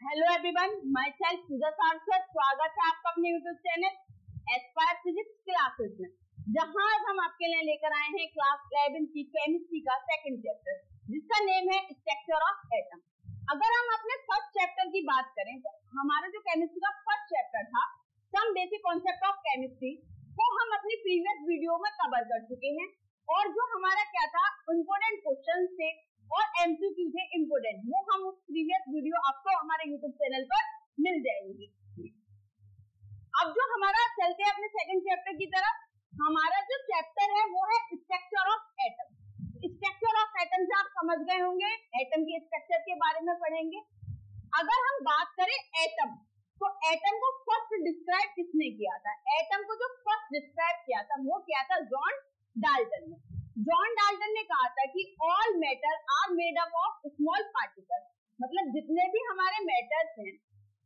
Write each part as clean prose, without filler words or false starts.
Hello everyone, my self पूजा सारस्वत। स्वागत है आपका अपने YouTube channel Aspire physics classes में, जहां हम आपके लिए लेकर आए हैं क्लास 11 की केमिस्ट्री का सेकंड चैप्टर, जिसका नेम है स्ट्रक्चर ऑफ एटम। अगर हम अपने फर्स्ट चैप्टर की बात करें तो हमारा जो केमिस्ट्री का फर्स्ट चैप्टर था, some basic concept of chemistry, वो हम अपनी प्रीवियस वीडियो में कवर कर चुके हैं। और जो हमारा क्या था, इम्पोर्टेंट क्वेश्चन थे और एमसीक्यू थे इम्पोर्टेंट, वो हम उस प्रीवियस वीडियो आपको हमारे यूट्यूब चैनल पर मिल जाएंगी। अब जो हमारा चलते हैं अपने सेकंड चैप्टर की तरफ, हमारा जो चैप्टर है वो है structure of atom. Structure of atom से आप समझ गए होंगे, एटम के स्ट्रक्चर के बारे में पढ़ेंगे। अगर हम बात करें एटम, तो एटम को फर्स्ट डिस्क्राइब किसने किया था? एटम को जो फर्स्ट डिस्क्राइब किया था वो क्या था? जॉन डाल्टन ने। जॉन डाल्टन ने कहा था कि all matter are made up of small particles, मतलब जितने भी हमारे मैटर्स हैं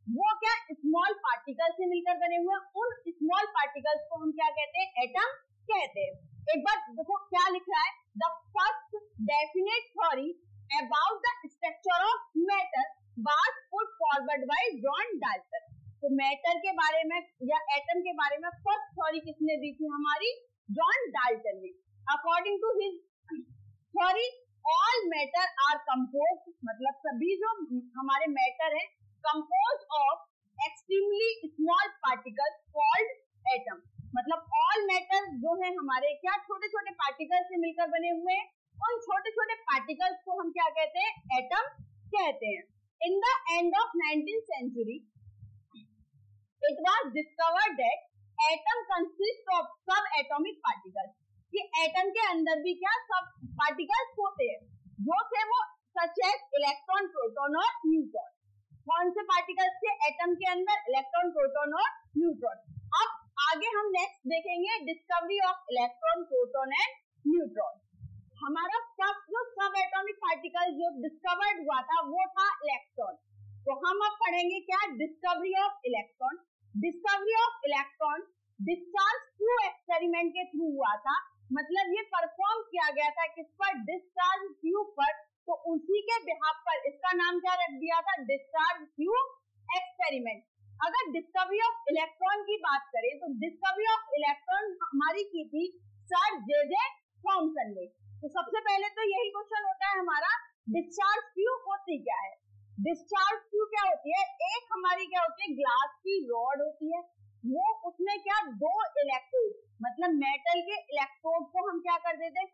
वो क्या स्मॉल पार्टिकल से मिलकर बने हुए हैं। उन स्मॉल पार्टिकल्स को हम क्या कहते हैं? एटम कहते हैं। एक बार देखो क्या लिख रहा है, the first definite theory about the structure of matter was put forward bye John Dalton. तो मैटर के बारे में या एटम के बारे में फर्स्ट थ्योरी किसने दी थी? हमारी जॉन डाल्टन ने। According to his theory all matter are composed, मतलब सभी जो हमारे मैटर है compose of extremely small particles called atom. मतलब ऑल मैटर जो है हमारे क्या छोटे छोटे पार्टिकल से मिलकर बने हुए हैं, उन छोटे छोटे पार्टिकल्स को हम क्या कहते हैं? एटम कहते हैं। In the end of 19th century it was discovered that atom consists of subatomic particles, कि एटम के अंदर भी क्या सब पार्टिकल्स होते हैं, जो थे वो सच एज इलेक्ट्रॉन, प्रोटॉन और न्यूट्रॉन। कौन से पार्टिकल्स थे एटम के अंदर? इलेक्ट्रॉन, प्रोटॉन और न्यूट्रॉन। अब आगे हम नेक्स्ट देखेंगे discovery of electron, proton and neutron. हमारा जो सब एटॉमिक पार्टिकल जो डिस्कवर्ड हुआ था वो था इलेक्ट्रॉन। तो हम अब पढ़ेंगे क्या? Discovery of electron. Discovery of electron discharge through experiment के थ्रू हुआ था, मतलब ये परफॉर्म किया गया था किस पर? डिस्चार्ज ट्यूब पर। तो उसी के बिहाफ पर इसका नाम क्या रख दिया था? Discharge tube experiment. अगर डिस्कवरी ऑफ इलेक्ट्रॉन की बात करें तो डिस्कवरी ऑफ इलेक्ट्रॉन हमारी की थी सर जे थॉमसन ने। तो सबसे पहले तो यही क्वेश्चन होता है हमारा, डिस्चार्ज ट्यूब होती क्या है? डिस्चार्ज ट्यूब क्या होती है? एक हमारी क्या होती है? ग्लास की रॉड होती है, वो उसमें क्या दो इलेक्ट्रोड, मतलब मेटल के इलेक्ट्रोड को हम क्या कर देते हैं?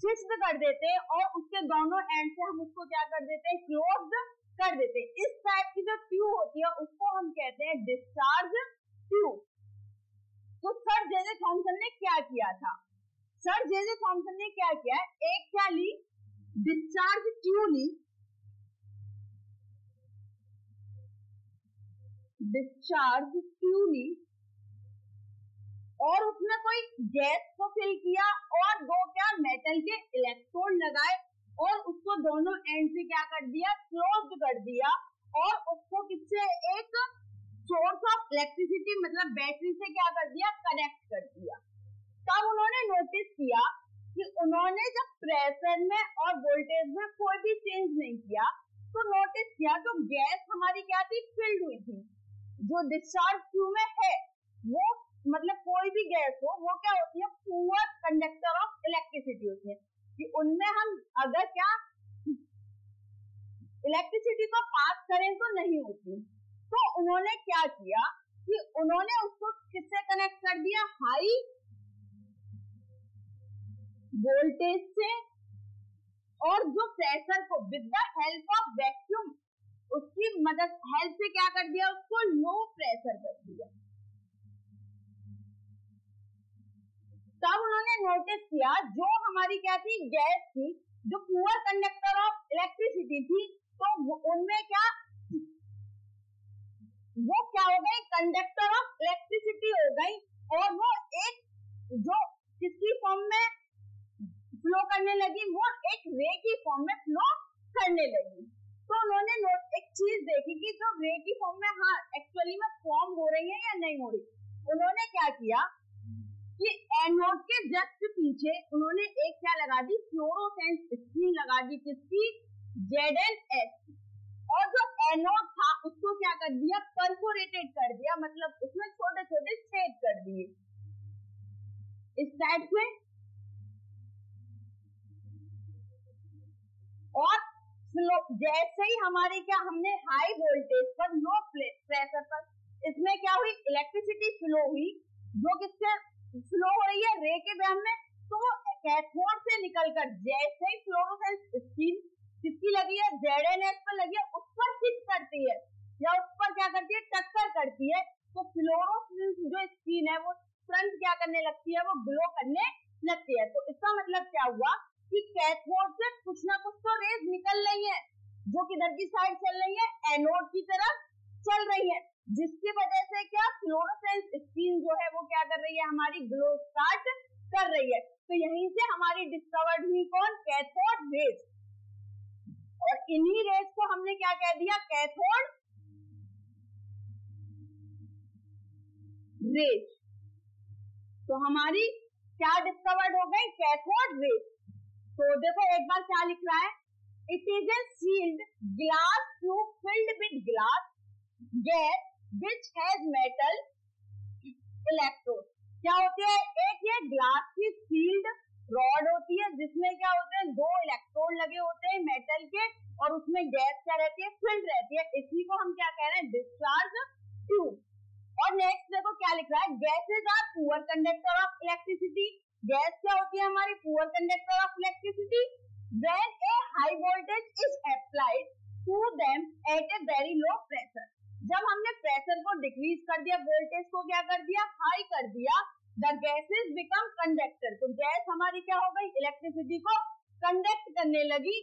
फिक्स्ड कर देते हैं और उसके दोनों एंड से हम उसको क्या कर देते हैं? क्लोज्ड कर देते हैं। इस टाइप की जो ट्यूब होती है उसको हम कहते हैं डिस्चार्ज ट्यूब। तो सर जे थॉमसन ने क्या किया था? सर जे थॉमसन ने क्या किया? एक क्या ली? डिस्चार्ज ट्यूब ली, डिस्चार्ज ट्यूब ली और उसमें कोई गैस को फिल किया और दो क्या मेटल के इलेक्ट्रोड लगाए और उसको दोनों एंड से क्या कर दिया? क्लोज्ड कर दिया और उसको किससे? एक सोर्स ऑफ इलेक्ट्रिसिटी मतलब बैटरी से क्या कर दिया? कनेक्ट कर दिया। तब उन्होंने नोटिस किया कि उन्होंने जब प्रेशर में और वोल्टेज में कोई भी चेंज नहीं किया तो नोटिस किया जो गैस हमारी क्या थी? फिल्ड हुई थी। जो डिस्चार्ज ट्यूब में है वो मतलब कोई भी गैस हो वो क्या होती है? पुअर कंडक्टर ऑफ इलेक्ट्रिसिटी होती है, कि उनमें हम अगर क्या इलेक्ट्रिसिटी को पास करें तो नहीं होती। तो उन्होंने क्या किया कि उन्होंने उसको किससे कनेक्ट कर दिया? हाई वोल्टेज से, और जो प्रेशर को with the help of vacuum उसकी मदद हेल्प से क्या कर दिया? उसको लो प्रेशर कर दिया। तब उन्होंने नोटिस किया जो हमारी क्या थी? गैस थी, जो पुअर कंडक्टर ऑफ इलेक्ट्रिसिटी थी, तो उनमें क्या वो क्या हो गई? कंडक्टर ऑफ इलेक्ट्रिसिटी हो गई और वो एक जो किसकी फॉर्म में फ्लो करने लगी? वो एक रे की फॉर्म में फ्लो करने लगी। तो उन्होंने एक चीज देखी कि जो रे की फॉर्म में हाँ एक्चुअली में फॉर्म हो रही है या नहीं हो रही। उन्होंने क्या किया कि एनोड के जस्ट पीछे उन्होंने एक क्या लगा दी? फ्लोरोसेंस स्क्रीन लगा दी, किसकी? ZNS। और जो एनोड था उसको क्या कर दिया, परफोरेटेड कर दिया, मतलब उसमें छोटे छोटे छेद कर दिए इस टाइप में। और जैसे ही हमारी क्या, हमने हाई वोल्टेज पर लो प्रेशर पर इसमें क्या हुई, इलेक्ट्रिसिटी फ्लो हुई, जो किससे फ्लो हो रही है, रे के वेव में। तो कैथोड से निकलकर जैसे ही फ्लोरोसेंस स्क्रीन किसकी लगी है, ZNS पर लगी है, उस पर हिट करती है या उस पर क्या करती है, टक्कर करती है, तो फ्लोरोसेंस जो स्क्रीन है वो तुरंत क्या करने लगती है, वो ग्लो करने लगती है। तो इसका मतलब क्या हुआ कि कैथोड से कुछ ना कुछ तो रेज निकल रही है, जो किधर की साइड चल रही है, एनोड की तरफ चल रही है, जिसकी वजह से क्या, फ्लोरोसेंस स्क्रीन जो है वो क्या कर रही है, हमारी ग्लो स्टार्ट कर रही है। तो यहीं से हमारी डिस्कवर्ड हुई कौन, कैथोड रेज। और इन्हीं रेज को हमने क्या कह दिया, कैथोड रेज। तो हमारी क्या डिस्कवर्ड हो गई, कैथोड रेज। तो देखो एक बार क्या लिख रहा है, it is a sealed glass tube filled with glass gas which has metal electrode. क्या होती है, एक ये ग्लास की सील्ड रॉड होती है जिसमें क्या होते हैं, 2 इलेक्ट्रोड लगे होते हैं मेटल के, और उसमें गैस क्या रहती है, फिल्ड रहती है। इसी को हम क्या कह रहे हैं, डिस्चार्ज ट्यूब। और नेक्स्ट देखो क्या लिख रहा है, gases are poor conductor of electricity. Gas क्या होती है हमारी, poor conductor of electricity. When a high voltage is applied to them at a very low pressure. जब हमने प्रेशर को डिक्रीज कर दिया, वोल्टेज को क्या कर दिया, हाई कर दिया, द गैसेज बिकम कंडक्टर। तो गैस हमारी क्या हो गई, इलेक्ट्रिसिटी को कंडक्ट करने लगी।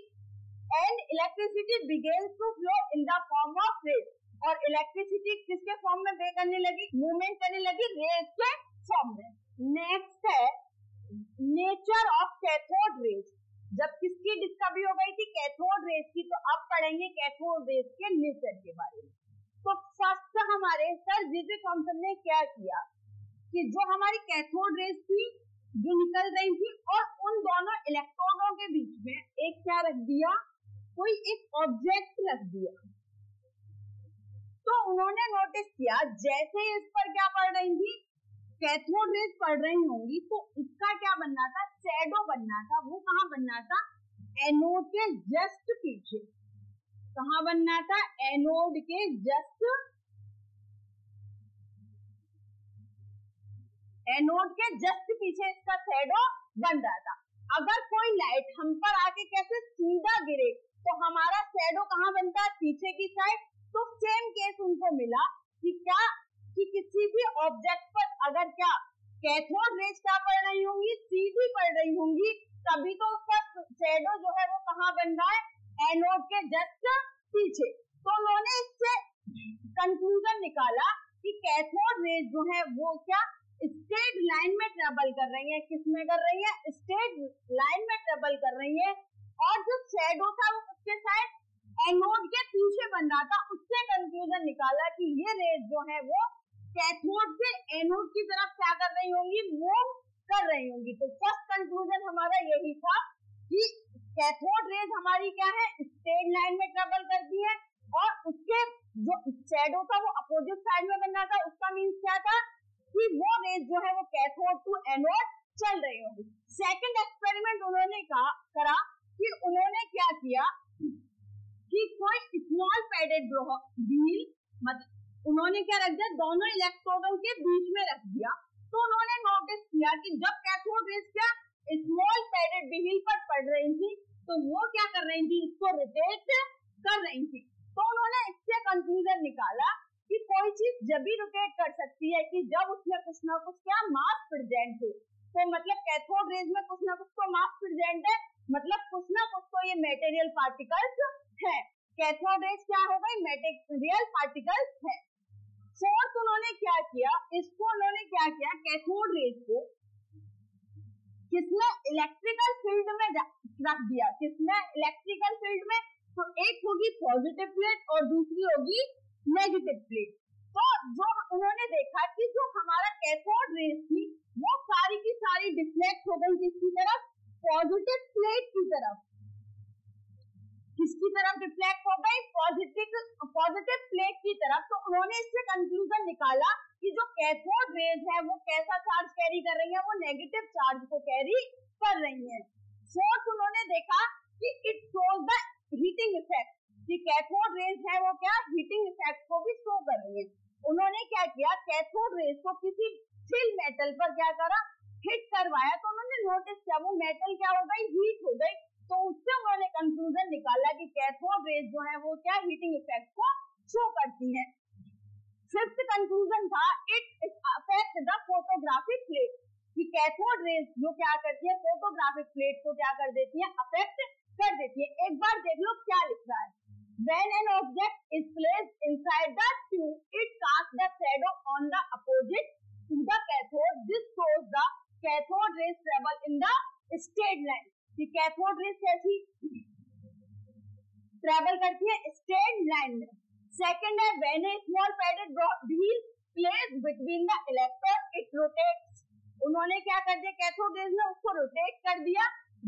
And electricity begins to flow in the form of rays. और इलेक्ट्रिसिटी किसके फॉर्म में बे करने लगी, मूवमेंट करने लगी, रेज के फॉर्म में। नेक्स्ट है नेचर ऑफ कैथोड रेज। जब किसकी डिस्कवरी हो गई थी, कैथोड रेज की। तो अब पढ़ेंगे कैथोड रेज के नेचर के बारे में। तो फर्स्ट हमारे सर जीजे थॉमसन ने क्या किया कि जो हमारी कैथोड रेज थी जो निकल रही थी, और उन दोनों इलेक्ट्रॉनों के बीच में एक क्या रख दिया, कोई एक ऑब्जेक्ट रख दिया। तो उन्होंने नोटिस किया जैसे ही इस पर क्या पड़ रही थी, कैथोड रेज पड़ रही होंगी, तो इसका क्या बनना था, शैडो बनना था। वो कहाँ बनना था, एनोड के जस्ट पीछे। कहाँ बनना था, एनोड के जस्ट, एनोड के जस्ट पीछे इसका शैडो बन रहा था। अगर कोई लाइट हम पर आके कैसे सीधा गिरे तो हमारा शैडो कहाँ बनता है, पीछे की साइड। तो सेम केस उनको मिला कि क्या, कि किसी भी ऑब्जेक्ट पर अगर क्या कैथोड रेज क्या पड़ रही होंगी, सीधी पड़ रही होंगी, तभी तो उसका शैडो जो है वो कहाँ बन रहा है, एनोड के जस्ट पीछे। तो उन्होंने इससे कंक्लूजन निकाला कि कैथोड रेज जो है वो क्या स्ट्रेट लाइन में ट्रेवल कर रही है। किसमें कर रही है, स्ट्रेट लाइन में ट्रेवल कर रही है। और जो शैडो था वो उसके साइड एनोड के पीछे बन रहा था। उससे कंक्लूजन निकाला कि ये रेज जो है वो कैथोड से एनोड की तरफ क्या कर रही होंगी, मूव कर रही होंगी। तो फर्स्ट कंक्लूजन हमारा यही था कि कैथोड रेज हमारी क्या है, स्ट्रेट लाइन में ट्रेवल करती है, और उसके जो शैडो था वो अपोजिट साइड में बनना था। उसका मीन्स क्या था कि वो रेज जो है वो कैथोड टू एनोड चल रही होगी। सेकंड एक्सपेरिमेंट उन्होंने करा कि उन्होंने क्या किया कि कोई स्मॉल पैडेड व्हील, मतलब उन्होंने क्या रख दिया, दोनों इलेक्ट्रोडों के बीच में रख दिया। तो उन्होंने नोटिस किया कि जब कैथोड रेज क्या स्मॉल पैडेड व्हील पर पड़ रही थी, तो वो क्या कर रही थी, इसको रोटेट कर रही थी। तो उन्होंने इससे कंक्लूजन निकाला कि कोई चीज जब भी रोटेट कर सकती है कि जब उसमें कुछ ना कुछ क्या मास प्रेजेंट हो। तो मतलब कैथोड रेज में कुछ ना कुछ तो मास प्रेजेंट है, मतलब कुछ ना कुछ तो ये मेटेरियल पार्टिकल्स है। कैथोड रेज क्या हो गई, मेटेरियल पार्टिकल्स है। फोर्थ उन्होंने क्या किया, इसको उन्होंने क्या किया, कैथोड रेज को किसमें, इलेक्ट्रिकल फील्ड में रख दिया। किसमें, इलेक्ट्रिकल फील्ड में। तो एक होगी पॉजिटिव प्लेट और दूसरी होगी नेगेटिव प्लेट। तो जो उन्होंने देखा कि जो हमारा कैथोड रेज थी वो सारी की सारी डिफ्लेक्ट हो गई किसकी तरफ, पॉजिटिव प्लेट की तरफ। किसकी तरफ डिफ्लेक्ट हो गई, पॉजिटिव प्लेट की तरफ। तो उन्होंने इससे कंक्लूजन निकाला कि जो कैथोड रेज है वो कैसा चार्ज कैरी कर रही है, वो नेगेटिव चार्ज को कैरी कर रही है। फोर्थ उन्होंने देखा कि it shows the heating effect, कि कैथोड रेज है वो क्या हीटिंग इफेक्ट को भी शो कर रही है। उन्होंने क्या किया, कैथोड रेज को किसी चिल मेटल पर क्या करा, हिट करवाया। तो उन्होंने नोटिस किया वो मेटल क्या हो गई, हीट हो गई। तो उससे उन्होंने कंक्लूजन निकाला कि कैथोड रेज जो है वो क्या हीटिंग इफेक्ट को शो करती है। फिफ्थ कंक्लूजन था it affect the photographic plate, कि कैथोड रेज जो क्या करती है फोटोग्राफिक प्लेट को क्या कर देती है, अफेक्ट कर देती है। एक बार देख लो क्या लिख रहा है, when an object is placed inside the tube it casts the shadow on the opposite to the cathode, this shows the cathode rays travel in the straight line, कि कैथोड रेज कैसी ट्रेवल करती है, straight line में। Second है when a small padded wheel placed between the electrode it rotates, उन्होंने क्या कर दिया, कैथोड रेज में उसको रोटेट कर दिया।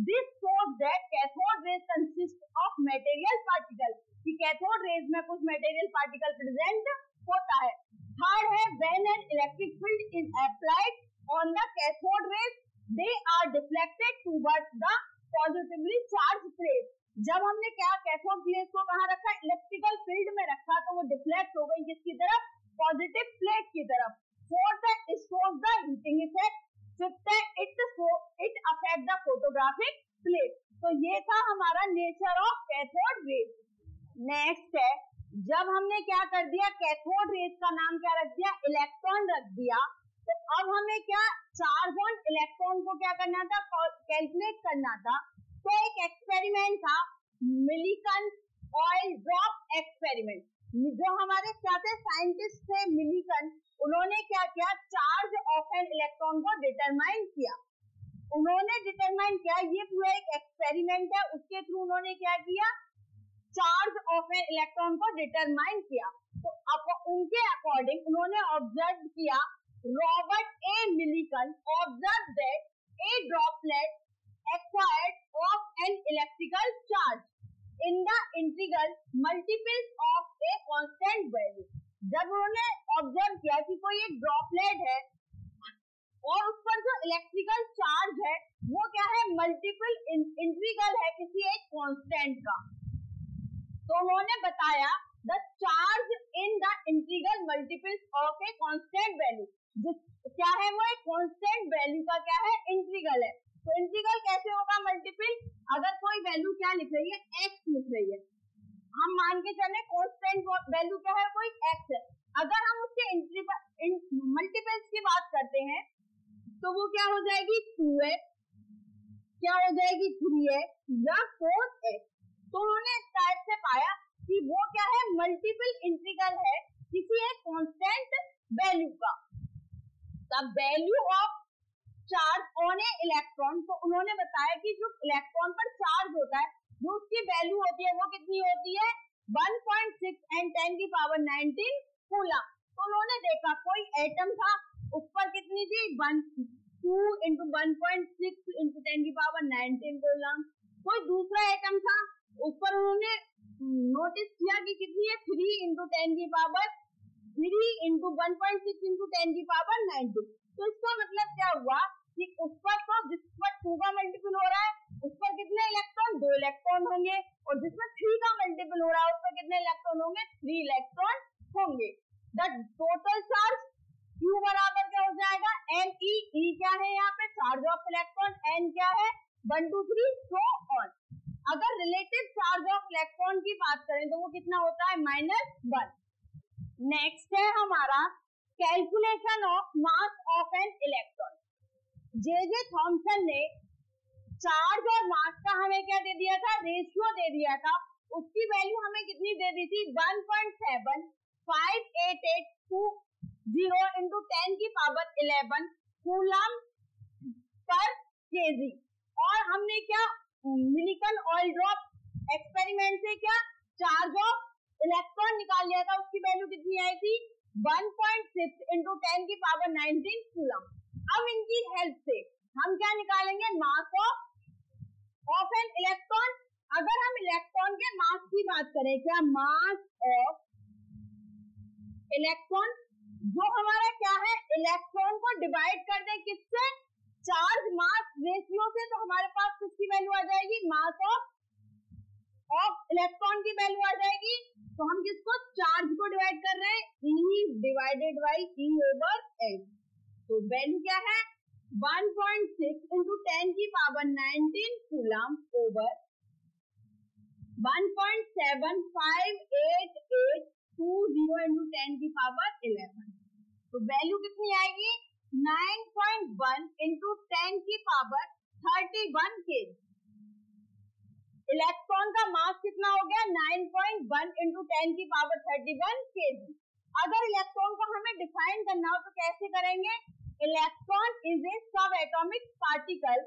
This shows that cathode rays consist of material particle, कि कैथोड रेज में कुछ मटेरियल पार्टिकल प्रेजेंट होता है। थर्ड है when an electric field is applied on the cathode rays they are deflected towards the positively charged plate, जब हमने क्या cathode plate को कहाँ रखा, इलेक्ट्रिकल फील्ड में रखा, तो वो डिफ्लेक्ट हो गई किसकी तरफ, पॉजिटिव प्लेट की तरफ। फोर्थ है it shows the heating effect। Fifth है it affect the photographic plate। तो ये था हमारा nature of cathode rays. Next है जब हमने क्या कर दिया, कैथोड रेज का नाम क्या रख दिया, इलेक्ट्रॉन रख दिया। तो अब हमें क्या चार्ज ऑन इलेक्ट्रॉन को क्या करना था, कैलकुलेट करना था। तो एक एक्सपेरिमेंट था मिलिकन ऑयल ड्रॉप एक्सपेरिमेंट, जो हमारे क्या थे साइंटिस्ट थे मिलिकन, उन्होंने क्या किया, चार्ज ऑफ एन इलेक्ट्रॉन को डिटरमाइन किया। उन्होंने डिटरमाइन किया, ये पूरा एक एक्सपेरिमेंट है, उसके थ्रू उन्होंने क्या किया, चार्ज ऑफ एन इलेक्ट्रॉन को डिटरमाइन किया। तो उनके अकॉर्डिंग उन्होंने ऑब्जर्व किया, Robert A Millikan observe that A droplet acquired of an electrical charge in the integral multiples of a constant value. जब उन्होंने ऑब्जर्व किया कि कोई एक ड्रॉपलेट है और उस पर जो इलेक्ट्रिकल चार्ज है वो क्या है, मल्टीपल इंटीग्रल है किसी एक कांस्टेंट का, तो उन्होंने बताया the charge in the integral multiples of a constant value, क्या है वो एक कांस्टेंट वैल्यू का क्या है, इंटीग्रल है। तो इंटीग्रल कैसे होगा मल्टीपल, अगर कोई वैल्यू क्या लिख रही है, एक्स लिख रही है, हम मान के चले कांस्टेंट वैल्यू क्या है, कोई एक्स है। अगर हम उसके मल्टीपल्स की बात करते हैं तो वो क्या हो जाएगी 2x, क्या हो जाएगी 3x या 4x। तो उन्होंने इस टाइप से पाया कि वो क्या है, मल्टीपल इंटीग्रल है किसी एक कांस्टेंट वैल्यू का। The value of charge on A electron, तो उन्होंने बताया कि जो इलेक्ट्रॉन पर चार्ज होता है जो उसकी वैल्यू होती है वो कितनी होती है, 1.6 and 10 की पावर 19 कूलम। तो उन्होंने देखा कोई एटम था, उस पर कितनी थी 2 into 1.6 into 10 की पावर 19 कूलम। कोई दूसरा एटम था, उस पर उन्होंने नोटिस किया कि कितनी है 3 into 10 की पावर 3 into 1.6 into 10 की पावर 19। तो इसका मतलब क्या हुआ कि उस पर तो जिस पर 2 का मल्टीपल हो रहा है उस पर कितने इलेक्ट्रॉन, 2 इलेक्ट्रॉन होंगे, और जिसमें 3 का मल्टीपल हो रहा है उस पर कितने इलेक्ट्रॉन होंगे, 3 इलेक्ट्रॉन होंगे। द टोटल चार्ज Q बराबर क्या हो जाएगा, Ne, E क्या है यहाँ पे चार्ज ऑफ इलेक्ट्रॉन, N क्या है 1 2 3 सो ऑन। अगर रिलेटिव चार्ज ऑफ इलेक्ट्रॉन की बात करें तो वो कितना होता है -1। नेक्स्ट है हमारा calculation of mass of an electron. J Thomson ने चार्ज और मास का हमें क्या दे दिया था, रेशियो दे दिया था। उसकी वैल्यू हमें कितनी दे दी थी, 1.758820 into 10 की पावर 11 कूलम पर केजी। और हमने क्या मिलिकन ऑयल ड्रॉप एक्सपेरिमेंट से क्या चार्ज ऑफ इलेक्ट्रॉन निकाल लिया था, उसकी वैल्यू कितनी आई थी 1.6 into 10 की पावर 19 कूलम। अब इनकी हेल्प से हम क्या निकालेंगे, मास ऑफ एन इलेक्ट्रॉन अगर हम इलेक्ट्रॉन के मास की बात करें, क्या मास ऑफ इलेक्ट्रॉन, जो हमारा क्या है, इलेक्ट्रॉन को डिवाइड कर दे किससे, चार्ज मास रेशियो से, तो हमारे पास किसकी वैल्यू आ जाएगी, मास ऑफ इलेक्ट्रॉन की वैल्यू आ जाएगी। तो हम किसको, चार्ज को डिवाइड कर रहे हैं, E divided by E over H। तो वैल्यू क्या है, 1.6 इंटू 10 की पावर 19 कूलम ओवर 1.758820 इंटू 10 की पावर 11। तो वैल्यू कितनी आएगी, 9.1 इंटू 10 की पावर 31 केजी। इलेक्ट्रॉन का मास कितना हो गया, 9.1 इंटू 10 की पावर 31 केजी। अगर इलेक्ट्रॉन को हमें डिफाइन करना हो तो कैसे करेंगे, electron is a sub atomic particle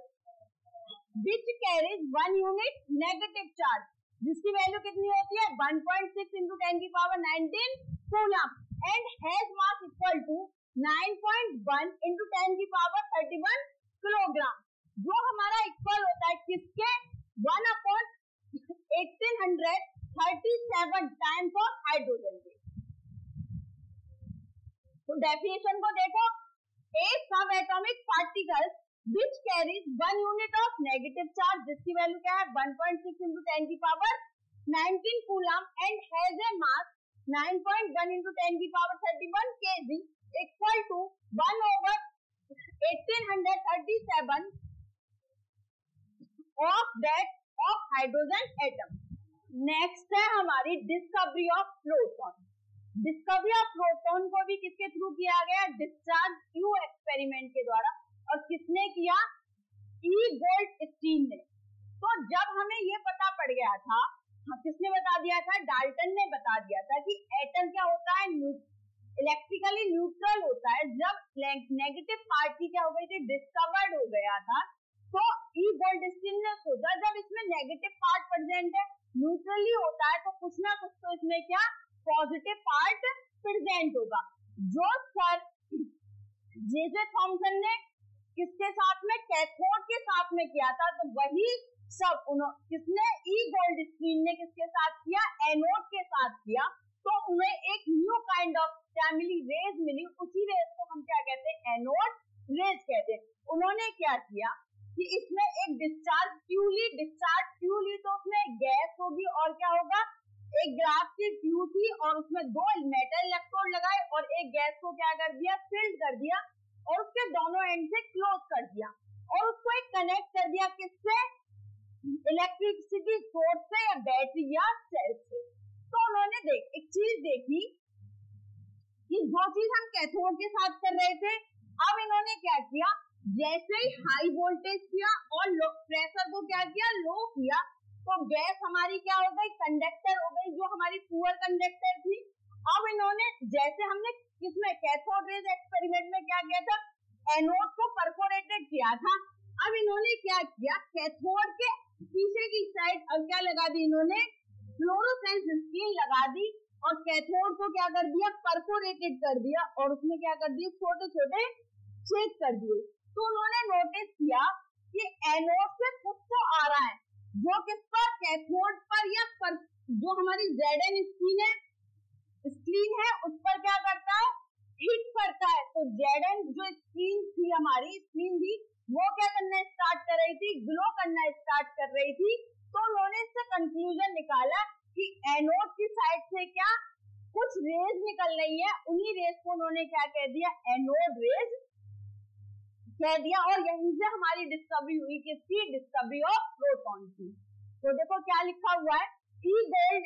which carries 1 unit negative charge, जिसकी वैल्यू कितनी होती है, 1.6 इंटू 10 की power 19 coulomb and has mass equal to 9.1 into 10 की पावर 31 किलोग्राम, जो हमारा इक्वल होता है किसके, 1/1837 टाइम्स ऑफ हाइड्रोजन के। तो डेफिनेशन को देखो, a sub atomic particle which carries 1 unit of negative charge, जिसकी वैल्यू क्या है, 1.6 इंटू 10 की power 19 coulomb and has a mass 9.1 into 10 की power 31 KG equal to 1/1837 of that of hydrogen atom. Next है हमारी discovery of proton. Discovery of proton को भी किसके थ्रू किया गया, डिस्चार्ज ट्यूब एक्सपेरिमेंट के द्वारा, और किसने किया, ई गोल्डस्टीन ने। तो जब हमें ये पता पड़ गया था, किसने बता दिया था, डाल्टन ने बता दिया था कि एटम क्या होता है, इलेक्ट्रिकली न्यूट्रल होता है। जब नेगेटिव पार्ट की क्या हो गई थी, डिस्कवर्ड हो गया था, तो ई गोल्डस्टीन ने सोचा जब इसमें नेगेटिव पार्ट प्रेजेंट है, न्यूट्रली होता है, तो कुछ ना कुछ तो इसमें क्या पॉजिटिव पार्ट प्रेजेंट होगा। जो सर जे थॉमसन ने किसके साथ में, कैथोड के साथ में किया था, तो वही सब किसने, ई गोल्डस्टीन ने किसके साथ किया, एनोड के साथ किया। तो उन्हें एक न्यू काइंड ऑफ क्या मिली, रेज मिली। उसी रेज को हम क्या कहते हैं, एनोड रेज कहते हैं। उन्होंने क्या किया कि इसमें एक डिस्चार्ज ट्यूब ली, तो उसमें गैस होगी और क्या होगा, एक ग्लास की ट्यूब थी और उसमें 2 मेटल इलेक्ट्रोड लगाए और एक गैस को क्या कर दिया, फिल्ड कर दिया और उसके दोनों एंड से क्लोज कर दिया और उसको एक कनेक्ट कर दिया किससे, इलेक्ट्रिसिटी सोर्स से या बैटरी या सेल से। तो उन्होंने एक चीज देखी कि जो चीज हम कैथोड के साथ कर रहे थे, अब इन्होंने क्या किया, जैसे ही हाई वोल्टेज किया और प्रेशर को क्या किया, लो किया, तो गैस हमारी क्या हो गई, कंडक्टर हो गई, जो हमारी पुअर कंडक्टर थी। अब इन्होंने, जैसे हमने किसमें, कैथोड रेज एक्सपेरिमेंट में क्या किया था, एनोड को परफोरेटेड किया था। अब इन्होंने क्या किया, कैथोड के पीछे की साइड अब क्या लगा दी, इन्होंने फ्लोरोसेंस स्क्रीन लगा दी और कैथोड को क्या कर दिया, परफोरेटेड कर दिया और उसमें क्या कर दिए, छोटे छोटे छेद कर दिए। तो उन्होंने नोटिस किया कि एनोड से कुछ तो आ रहा है, जो किस पर, कैथोड पर या पर, जो हमारी Zn स्क्रीन है उस पर क्या करता है, हिट करता है। तो Zn जो स्क्रीन थी, हमारी स्क्रीन थी, वो क्या करना स्टार्ट कर रही थी, ग्लो करना स्टार्ट कर रही थी। तो उन्होंने इससे कंक्लूजन निकाला कि एनोड की साइड से क्या कुछ रेज निकल रही है, उन्हीं रेज को उन्होंने क्या कह दिया, एनोड रेज कह दिया। और यहीं से हमारी डिस्कवरी हुई, किसकी, डिस्कवरी ऑफ प्रोटॉन की। तो देखो क्या लिखा हुआ है, E gold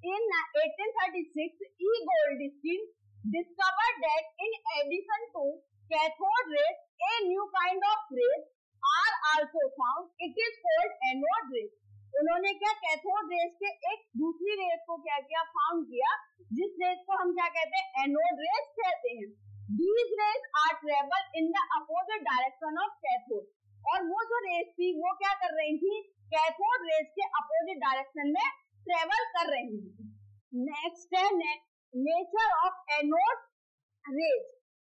in 1836 E Goldstein discovered that in addition to cathode rays, a new kind of rays are also found. It is called anode rays. उन्होंने क्या, कैथोड रेज के एक दूसरी रेज को क्या किया, फाउंड किया, जिस रेज को हम क्या कहते हैं, एनोड रेज कहते हैं। These rays are travel in the opposite direction of cathode. और वो जो रेज थी वो क्या कर रही थी, कैथोड रेज के अपोजिट डायरेक्शन में ट्रेवल कर रही थी। नेक्स्ट है नेचर ऑफ एनोड रेज।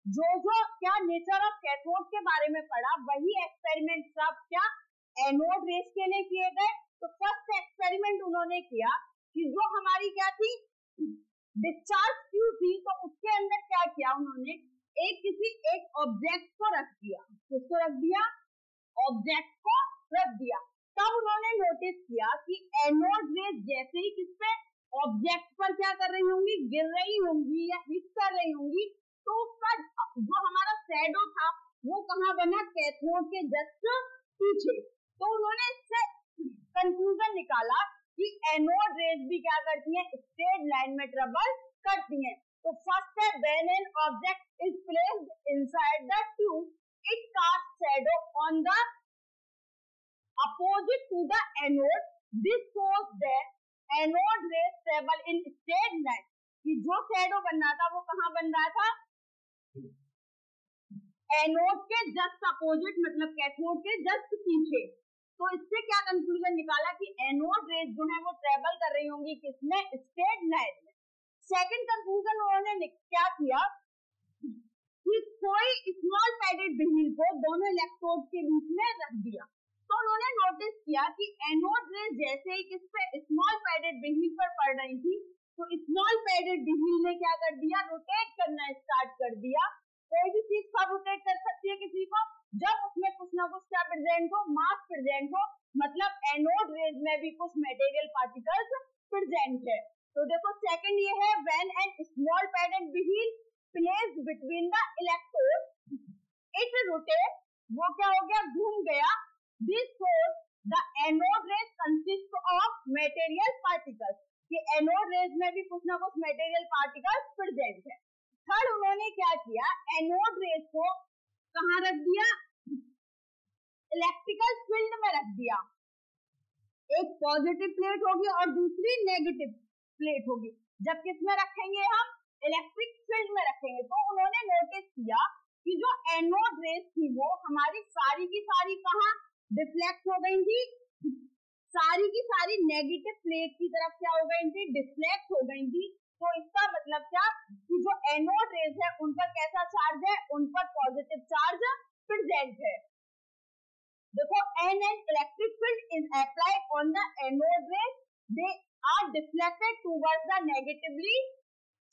जो क्या नेचर ऑफ कैथोड के बारे में पढ़ा, वही एक्सपेरिमेंट सब क्या एनोड रेज के लिए किए गए। तो फर्स्ट एक्सपेरिमेंट उन्होंने किया कि जो हमारी क्या थी डिस्चार्ज ट्यूब थी, तो उसके अंदर क्या किया उन्होंने, एक ऑब्जेक्ट को रख दिया। किसको रख दिया? ऑब्जेक्ट को रख दिया। तब उन्होंने नोटिस किया कि एनोड रेज जैसे ही किस पे ऑब्जेक्ट पर क्या कर रही होंगी, गिर रही होंगी या हिट कर रही होंगी, तो उसका जो हमारा शैडो था वो कहाँ बना, कैथोड के जस्ट पीछे। तो उन्होंने इससे कंक्लूजन निकाला कि एनोड रेज भी क्या करती हैं, स्ट्रेट लाइन में ट्रेवल करती हैं। तो फर्स्ट है when an object is placed inside the tube it cast shadow on the opposite to the anode, this shows that anode rays travel in straight line. कि जो शैडो बन रहा था वो कहाँ बन रहा था, एनोड के जस्ट अपोजिट, मतलब कैथोड के जस्ट पीछे। तो इससे क्या कंक्लूजन निकाला कि एनोड रेज जो है वो ट्रेवल कर रही होंगी किसमें, स्ट्रेट लाइन में। सेकंड कंक्लूजन उन्होंने क्या किया कि कोई स्मॉल पैडेड व्हील को दोनों इलेक्ट्रोड के बीच में रख दिया। तो उन्होंने नोटिस किया कि एनोड रेज जैसे ही किस पे, स्मॉल पैडेड व्हील पर पड़ रही थी, तो स्मॉल पैडेड व्हील ने क्या कर दिया, रोटेट करना स्टार्ट कर दिया। कोई भी चीज कब रोटेट कर सकती है किसी को, जब उसमें कुछ ना कुछ क्या प्रेजेंट हो, मास प्रेजेंट हो। मतलब एनोड रेज में भी कुछ मटेरियल पार्टिकल्स प्रेजेंट है। तो देखो सेकंड ये है when N small padded wheel placed between the electrode it rotate, वो क्या हो गया, घूम गया। This shows the anode raise consist of material particles, कि एनोड रेज में भी कुछ ना कुछ मटेरियल पार्टिकल्स प्रेजेंट है। थर्ड उन्होंने क्या किया, एनोड रेज को कहाँ रख दिया, इलेक्ट्रिकल फील्ड में रख दिया। एक पॉजिटिव प्लेट होगी और दूसरी नेगेटिव प्लेट होगी। जब किसमें रखेंगे हम, इलेक्ट्रिक फील्ड में रखेंगे। तो उन्होंने नोटिस किया कि जो एनोड रेज थी वो हमारी सारी की सारी कहाँ डिफ्लेक्ट हो गई थी, सारी की सारी नेगेटिव प्लेट की तरफ क्या हो गई थी, डिफ्लेक्ट हो गई थी। तो इसका मतलब क्या कि जो एनोड रेज है उन पर कैसा चार्ज है, उन पर पॉजिटिव चार्ज प्रेजेंट है। देखो an electric field is applied on the anode rays, they are deflected towards the negatively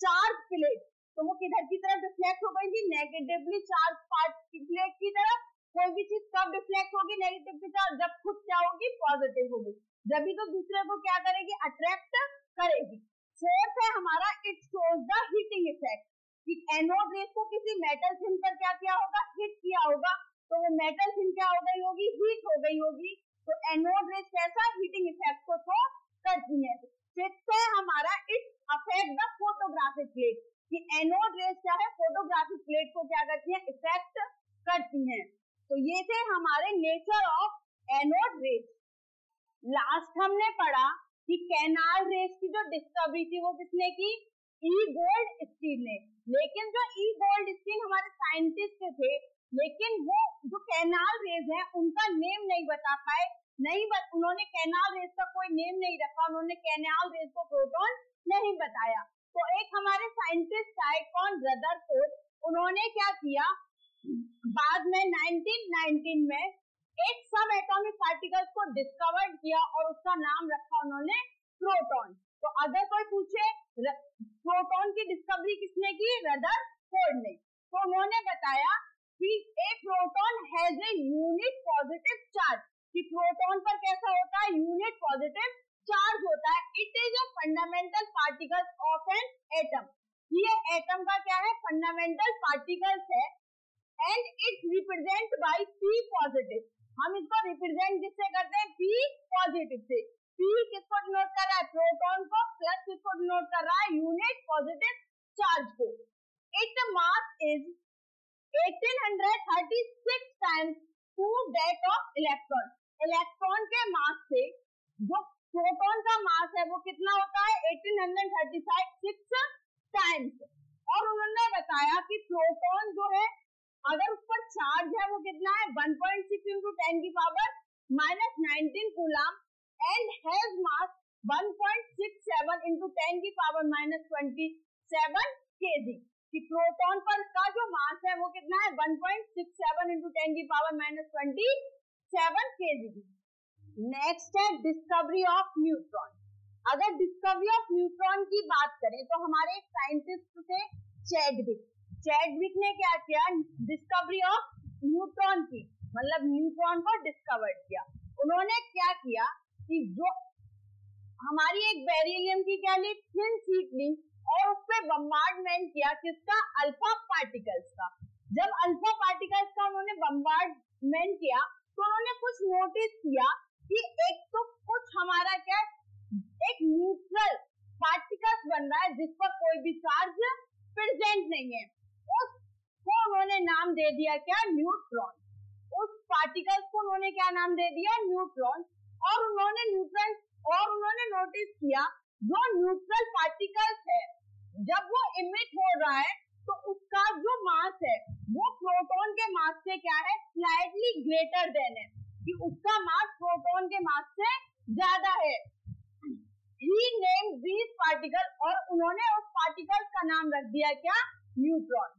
charge plate. तो वो किधर की तरफ डिफ्लेक्ट हो गई थी, नेगेटिवली चार्ज पार्ट की प्लेट की तरफ। कोई भी चीज कब डिफ्लेक्ट होगी नेगेटिव की तरफ, जब खुद क्या होगी, पॉजिटिव होगी। जब भी तो दूसरे को क्या करेगी, अट्रैक्ट करेगी। फोर्थ है हमारा it shows the heating effect, कि एनोड रेज को किसी मेटल थिन पर क्या किया होगा, हिट किया होगा। तो वो मेटल थिन क्या हो गई होगी, हीट हो गई होगी। तो एनोड रेज कैसा हीटिंग इफेक्ट को थ्रो करती है। फिफ्थ है हमारा it affect the photographic plate, कि एनोड रेज क्या है, फोटोग्राफिक प्लेट को क्या करती है, इफेक्ट करती हैं। तो ये थे हमारे nature of anode rays. Last हमने पढ़ा कि कैनाल रेज की जो डिस्कवरी थी वो किसने की, ई गोल्डस्टीन ने। लेकिन जो ई गोल्डस्टीन हमारे साइंटिस्ट थे, लेकिन वो जो कैनाल रेज है उनका नेम नहीं बता पाए, उन्होंने कैनाल रेज का कोई नेम नहीं रखा, उन्होंने कैनाल रेज को प्रोटॉन नहीं बताया। तो एक हमारे साइंटिस्ट आए कौन, रदरफोर्ड। उन्होंने क्या किया, बाद में 1919 में एक सब एटॉमिक पार्टिकल्स को डिस्कवर किया और उसका नाम रखा उन्होंने प्रोटॉन। तो अगर कोई पूछे प्रोटॉन की डिस्कवरी किसने की, रदरफोर्ड ने। तो उन्होंने बताया कि एक proton has a unit positive charge, कि प्रोटॉन पर कैसा होता है, यूनिट पॉजिटिव चार्ज होता है। It is a fundamental particle of an atom, ये एटम का क्या है, फंडामेंटल पार्टिकल्स है। And it represent by P positive, हम इसको रिप्रेजेंट किससे करते हैं, पी पॉजिटिव से। पी किसको डिनोट कर रहा है, प्रोटॉन को, प्लस किसको डिनोट कर रहा है, यूनिट पॉजिटिव चार्ज को। It mass is 1836 times to that of electron. Electron के मास से जो प्रोटॉन का मास है वो कितना होता है, 1836 टाइम्स। और उन्होंने बताया कि प्रोटॉन जो है अगर उस पर चार्ज है वो कितना है, 1.6 into 10 की power -19 coulomb and has mass 1.67 into 10 की पावर -27 kg। कि प्रोटॉन पर का जो मास है वो कितना है, 1.67 into 10 की पावर -27 kg। नेक्स्ट है डिस्कवरी ऑफ न्यूट्रॉन। अगर डिस्कवरी ऑफ न्यूट्रॉन की बात करें तो हमारे एक साइंटिस्ट थे चैडविक ने क्या किया, डिस्कवरी ऑफ न्यूट्रॉन की, मतलब न्यूट्रॉन को डिस्कवर किया। उन्होंने क्या किया कि जो हमारी एक बेरिलियम की क्या ली, थिन शीट ली और उस पर बम्बार्डमेंट किया किसका, अल्फा पार्टिकल्स का। जब अल्फा पार्टिकल्स का उन्होंने बम्बार्डमेंट किया तो उन्होंने कुछ नोटिस किया कि एक तो कुछ हमारा क्या, एक न्यूट्रल पार्टिकल्स बन रहा है जिस पर कोई भी चार्ज प्रेजेंट नहीं है। उसको उन्होंने नाम दे दिया क्या, न्यूट्रॉन। उस पार्टिकल्स को उन्होंने क्या नाम दे दिया, न्यूट्रॉन। और उन्होंने नोटिस किया जो न्यूट्रल पार्टिकल्स है जब वो इमिट हो रहा है तो उसका जो मास है वो प्रोटॉन के मास से क्या है, स्लाइटली ग्रेटर देन है, कि उसका मास प्रोटॉन के मास से ज्यादा है। He named these particles और उन्होंने उस पार्टिकल्स का नाम रख दिया क्या, न्यूट्रॉन।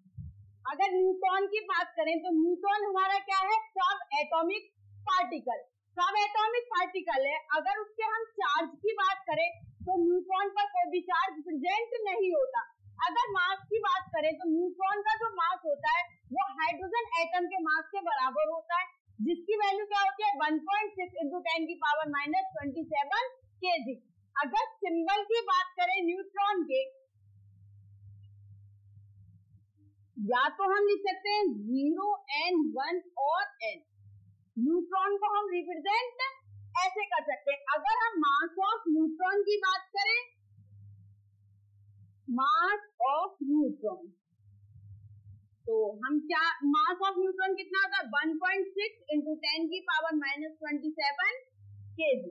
अगर न्यूट्रॉन की बात करें तो न्यूट्रॉन हमारा क्या है, सब एटॉमिक पार्टिकल। सब एटॉमिक पार्टिकल है। अगर उसके हम चार्ज की बात करें तो न्यूट्रॉन पर कोई भी चार्ज प्रेजेंट नहीं होता। अगर मास की बात करें तो न्यूट्रॉन का जो मास होता है वो हाइड्रोजन एटम के मास के बराबर होता है, जिसकी वैल्यू क्या होती है, 1.6 × 10⁻⁻27 kg। अगर सिंबल की बात करें न्यूट्रॉन के, या तो हम लिख सकते हैं 0, N, 1 और N। न्यूट्रॉन को हम रिप्रेजेंट ऐसे कर सकते हैं। अगर हम मास ऑफ न्यूट्रॉन की बात करें, मास ऑफ न्यूट्रॉन, तो हम क्या, मास ऑफ न्यूट्रॉन कितना होता है, 1.6 × 10⁻⁻27 kg।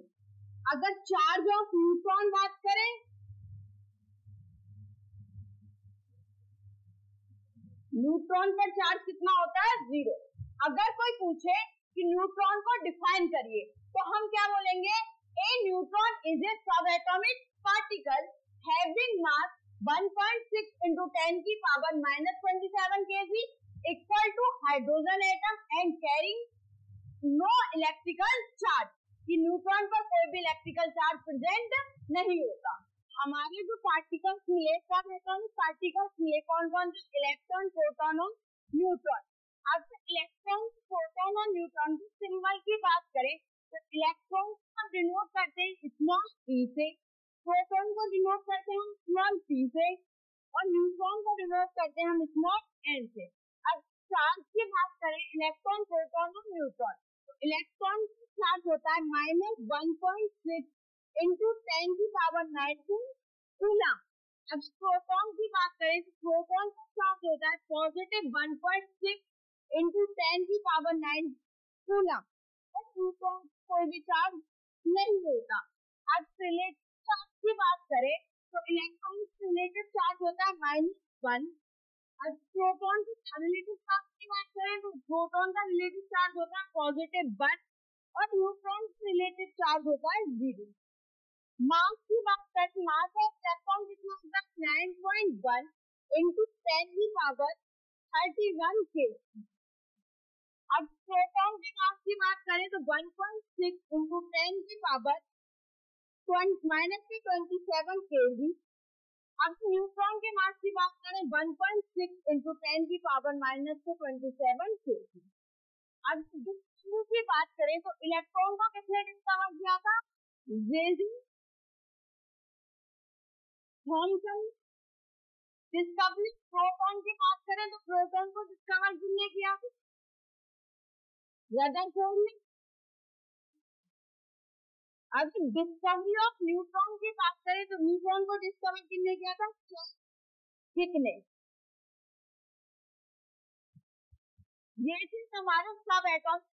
अगर चार्ज ऑफ न्यूट्रॉन बात करें, न्यूट्रॉन पर चार्ज कितना होता है, 0। अगर कोई पूछे कि न्यूट्रॉन को डिफाइन करिए तो हम क्या बोलेंगे, ए neutron is a sub atomic particle having mass 1.6 × 10⁻⁻27 kg equal to hydrogen atom and carrying no electrical charge, कि न्यूट्रॉन पर कोई भी इलेक्ट्रिकल चार्ज प्रेजेंट नहीं होता। हमारे जो पार्टिकल्स मिले, सब एटॉमिक पार्टिकल्स मिले, कौन कौन से, इलेक्ट्रॉन, प्रोटॉन और न्यूट्रॉन। अब इलेक्ट्रॉन, प्रोटॉन और न्यूट्रॉन की सिंबल की बात करें तो इलेक्ट्रॉन को हम डिनोट करते हैं स्मॉल e से, प्रोटॉन को डिनोट करते हैं स्मॉल p से और न्यूट्रॉन को डिनोट करते हैं हम स्मॉल n से। अब चार्ज की बात करें इलेक्ट्रॉन, प्रोटॉन और न्यूट्रॉन, तो इलेक्ट्रॉन का चार्ज होता है -1.6 × 10⁻⁹ कूलम। अब प्रोटॉन की बात करें तो प्रोटॉन का चार्ज होता है +1.6 × 10⁻⁹ कूलम और न्यूट्रॉन कोई भी चार्ज नहीं होता। अब रिलेटिव चार्ज की बात करें तो इलेक्ट्रॉन का रिलेटिव चार्ज होता है -1। अब प्रोटॉन की रिलेटिव चार्ज की बात करें तो प्रोटॉन का रिलेटिव चार्ज होता है +1 और न्यूट्रॉन का रिलेटिव चार्ज होता है 0। मास की बात करें, मास ऑफ इलेक्ट्रॉन कितना होता है, 9.1 × 10⁻31 kg। अब प्रोटॉन के मास की बात करें तो 1.6 × 10⁻⁻27 kg। अब न्यूट्रॉन के मास की बात करें 1.6 × 10⁻⁻27 kg। अब डिस्कवरी की बात करें तो इलेक्ट्रॉन को किसने डिस्कवर किया था, जेजी थॉमसन। डिस्कवरी प्रोटॉन की बात करें तो प्रोटॉन को डिस्कवर किसने किया, रदरफोर्ड ने। अब डिस्कवरी ऑफ न्यूट्रॉन की बात करें तो न्यूट्रॉन को डिस्कवर किसने किया था, क्रिक ने। ये थे हमारे सब एटॉमिक